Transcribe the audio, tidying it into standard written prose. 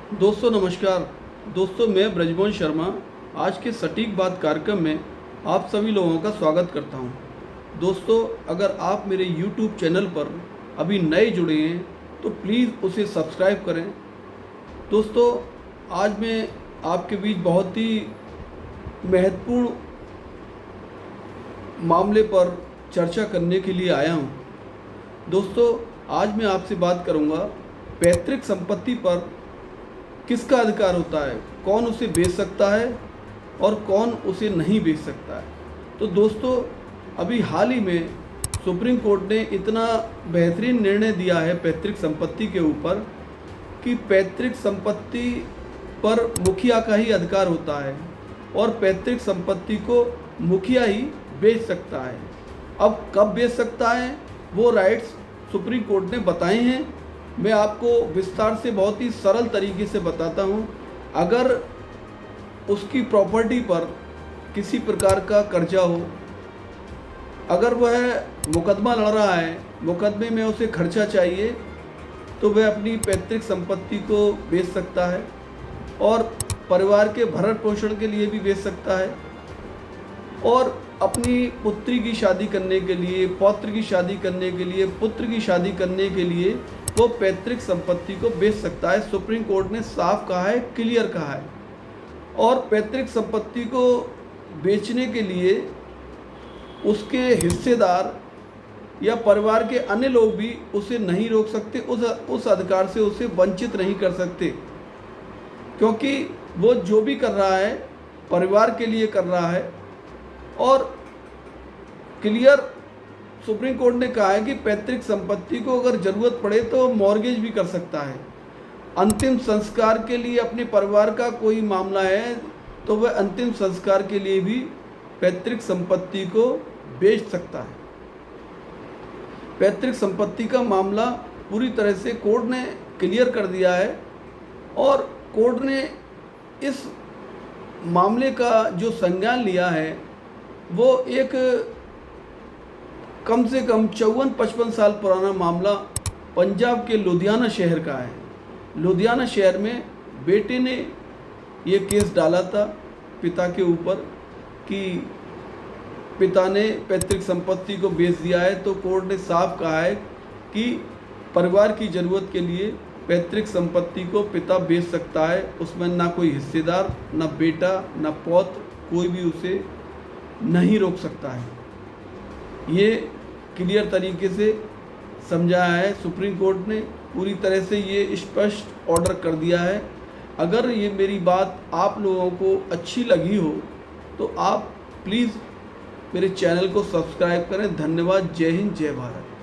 दोस्तों नमस्कार। दोस्तों मैं ब्रजमोहन शर्मा आज के सटीक बात कार्यक्रम में आप सभी लोगों का स्वागत करता हूं। दोस्तों अगर आप मेरे YouTube चैनल पर अभी नए जुड़े हैं तो प्लीज़ उसे सब्सक्राइब करें। दोस्तों आज मैं आपके बीच बहुत ही महत्वपूर्ण मामले पर चर्चा करने के लिए आया हूं। दोस्तों आज मैं आपसे बात करूंगा पैतृक संपत्ति पर किसका अधिकार होता है, कौन उसे बेच सकता है और कौन उसे नहीं बेच सकता है। तो दोस्तों अभी हाल ही में सुप्रीम कोर्ट ने इतना बेहतरीन निर्णय दिया है पैतृक संपत्ति के ऊपर कि पैतृक संपत्ति पर मुखिया का ही अधिकार होता है और पैतृक संपत्ति को मुखिया ही बेच सकता है। अब कब बेच सकता है वो राइट्स सुप्रीम कोर्ट ने बताए हैं। मैं आपको विस्तार से बहुत ही सरल तरीके से बताता हूं। अगर उसकी प्रॉपर्टी पर किसी प्रकार का कर्जा हो, अगर वह मुकदमा लड़ रहा है, मुकदमे में उसे खर्चा चाहिए, तो वह अपनी पैतृक संपत्ति को बेच सकता है और परिवार के भरण पोषण के लिए भी बेच सकता है और अपनी पुत्री की शादी करने के लिए, पौत्र की शादी करने के लिए, पुत्र की शादी करने के लिए वो पैतृक संपत्ति को बेच सकता है। सुप्रीम कोर्ट ने साफ कहा है, क्लियर कहा है। और पैतृक संपत्ति को बेचने के लिए उसके हिस्सेदार या परिवार के अन्य लोग भी उसे नहीं रोक सकते, उस अधिकार से उसे वंचित नहीं कर सकते, क्योंकि वो जो भी कर रहा है परिवार के लिए कर रहा है। और क्लियर सुप्रीम कोर्ट ने कहा है कि पैतृक संपत्ति को अगर ज़रूरत पड़े तो मॉर्गेज भी कर सकता है। अंतिम संस्कार के लिए अपने परिवार का कोई मामला है तो वह अंतिम संस्कार के लिए भी पैतृक संपत्ति को बेच सकता है। पैतृक संपत्ति का मामला पूरी तरह से कोर्ट ने क्लियर कर दिया है और कोर्ट ने इस मामले का जो संज्ञान लिया है वो एक कम से कम 54-55 साल पुराना मामला पंजाब के लुधियाना शहर का है। लुधियाना शहर में बेटे ने ये केस डाला था पिता के ऊपर कि पिता ने पैतृक संपत्ति को बेच दिया है, तो कोर्ट ने साफ कहा है कि परिवार की ज़रूरत के लिए पैतृक संपत्ति को पिता बेच सकता है। उसमें ना कोई हिस्सेदार, ना बेटा, ना पौत्र, कोई भी उसे नहीं रोक सकता है। ये क्लियर तरीके से समझाया है सुप्रीम कोर्ट ने, पूरी तरह से ये स्पष्ट ऑर्डर कर दिया है। अगर ये मेरी बात आप लोगों को अच्छी लगी हो तो आप प्लीज़ मेरे चैनल को सब्सक्राइब करें। धन्यवाद। जय हिंद, जय भारत।